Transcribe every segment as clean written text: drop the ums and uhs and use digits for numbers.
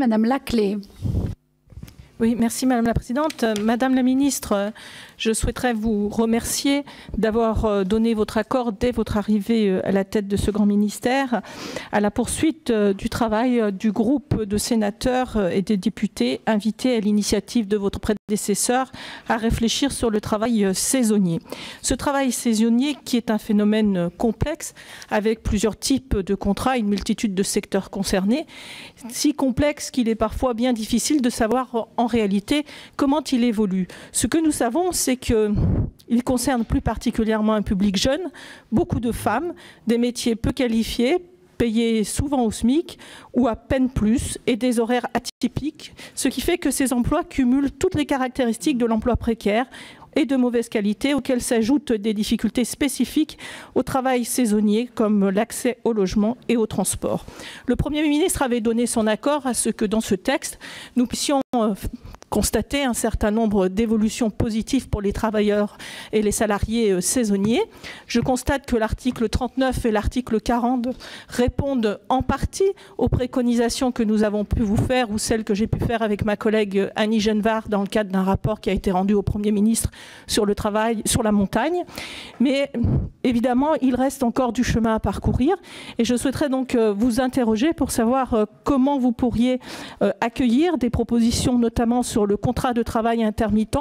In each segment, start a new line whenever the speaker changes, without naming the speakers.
Madame Laclais.
Oui, merci Madame la Présidente. Madame la Ministre, je souhaiterais vous remercier d'avoir donné votre accord dès votre arrivée à la tête de ce grand ministère à la poursuite du travail du groupe de sénateurs et des députés invités à l'initiative de votre prédécesseur à réfléchir sur le travail saisonnier. Ce travail saisonnier qui est un phénomène complexe avec plusieurs types de contrats, une multitude de secteurs concernés, si complexe qu'il est parfois bien difficile de savoir en réalité comment il évolue. Ce que nous savons, c'est qu'il concerne plus particulièrement un public jeune, beaucoup de femmes, des métiers peu qualifiés, payés souvent au SMIC ou à peine plus et des horaires atypiques, ce qui fait que ces emplois cumulent toutes les caractéristiques de l'emploi précaire et de mauvaise qualité, auxquelles s'ajoutent des difficultés spécifiques au travail saisonnier, comme l'accès au logement et au transport. Le Premier ministre avait donné son accord à ce que dans ce texte, nous puissions constater un certain nombre d'évolutions positives pour les travailleurs et les salariés saisonniers. Je constate que l'article 39 et l'article 40 répondent en partie aux préconisations que nous avons pu vous faire ou celles que j'ai pu faire avec ma collègue Annie Genevard dans le cadre d'un rapport qui a été rendu au Premier ministre sur le travail, sur la montagne. Mais évidemment, il reste encore du chemin à parcourir et je souhaiterais donc vous interroger pour savoir comment vous pourriez accueillir des propositions notamment sur le contrat de travail intermittent,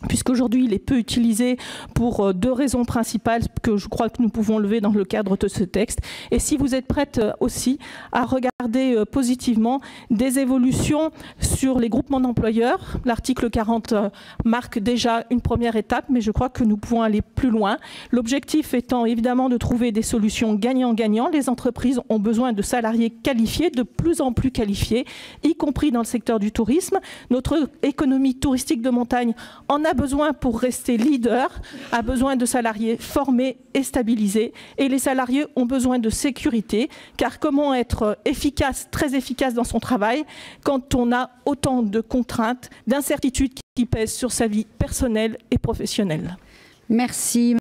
puisqu'aujourd'hui il est peu utilisé pour deux raisons principales que je crois que nous pouvons lever dans le cadre de ce texte. Et si vous êtes prête aussi à regarder positivement des évolutions sur les groupements d'employeurs. L'article 40 marque déjà une première étape, mais je crois que nous pouvons aller plus loin. L'objectif étant évidemment de trouver des solutions gagnant-gagnant. Les entreprises ont besoin de salariés qualifiés, de plus en plus qualifiés, y compris dans le secteur du tourisme. Notre économie touristique de montagne en a besoin pour rester leader, a besoin de salariés formés et stabilisés. Et les salariés ont besoin de sécurité, car comment être efficace, très efficace dans son travail, quand on a autant de contraintes, d'incertitudes qui pèsent sur sa vie personnelle et professionnelle.
Merci.